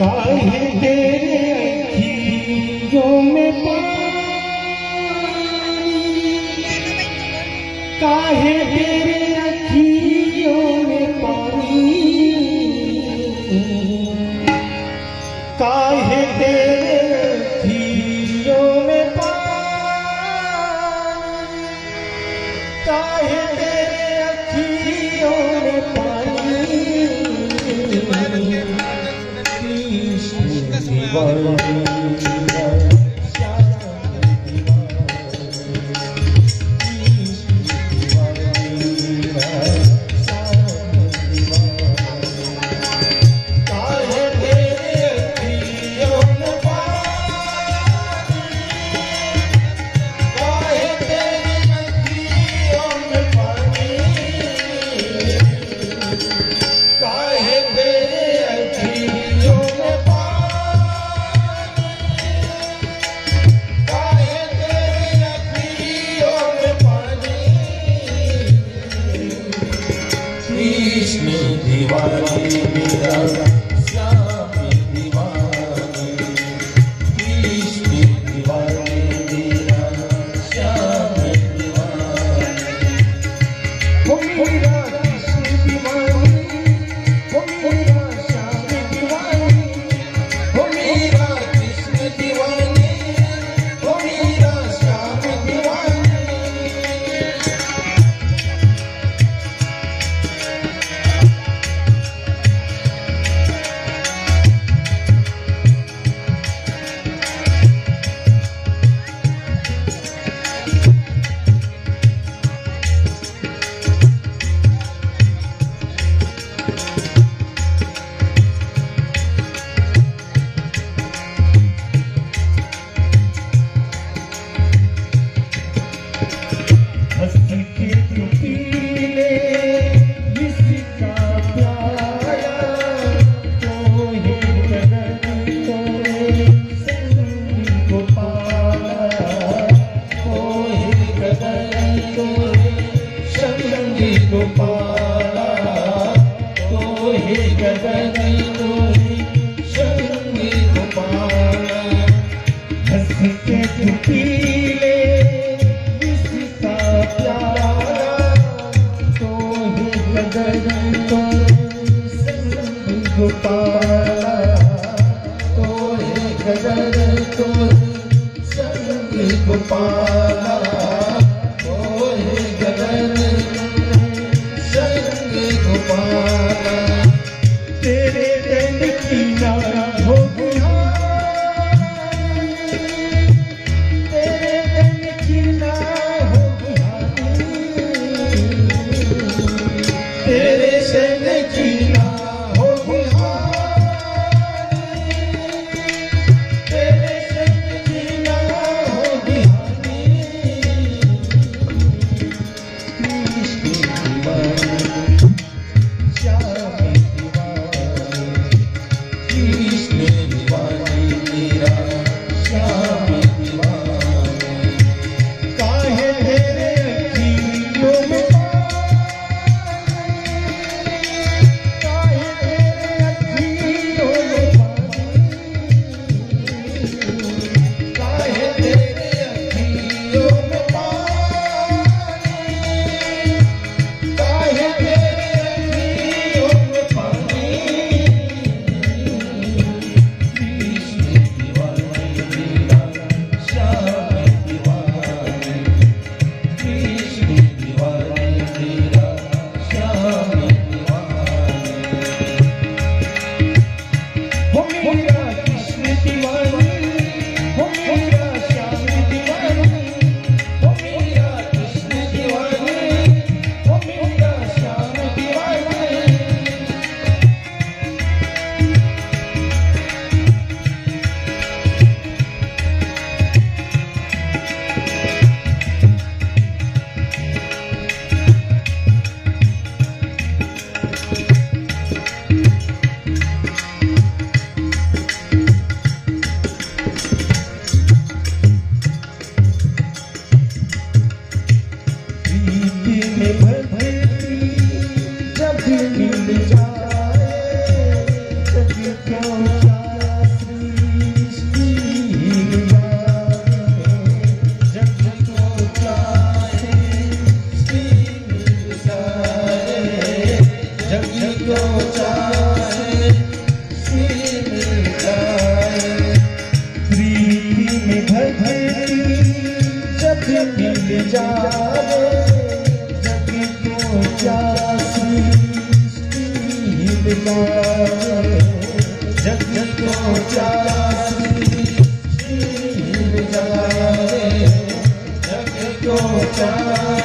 काहे तेरे अखियों में पानी, काहे तेरे अखियों में पानी, काहे तेरे अखियों में पानी, काहे तेरे अखियों में पानी, कृष्ण दीवानी मेरा श्याम दीवानी, कृष्ण दीवानी मेरा श्याम दीवानी, हो मेरा कृष्ण दीवानी, हो मेरा श्याम दीवानी, हो मेरा कृष्ण दीवानी, हो मेरा श्याम दीवानी। गोपाला तो हे गगन तो हे शंगी गोपाला, हंस के पीले विषका प्याला तो हे गगन तो शंगी गोपाला, तो हे गगन तो शंगी गोपाला, तो हे गगन गोपाला। तेरे दिल की नारा हो बिहारी, तेरे दिल की नारा हो बिहारी, तेरे दिल की नारा हो बिहारी, तेरे दिल की नारा हो बिहारी, जावे जग को चासी गावे जग को चासी गावे जग को चासी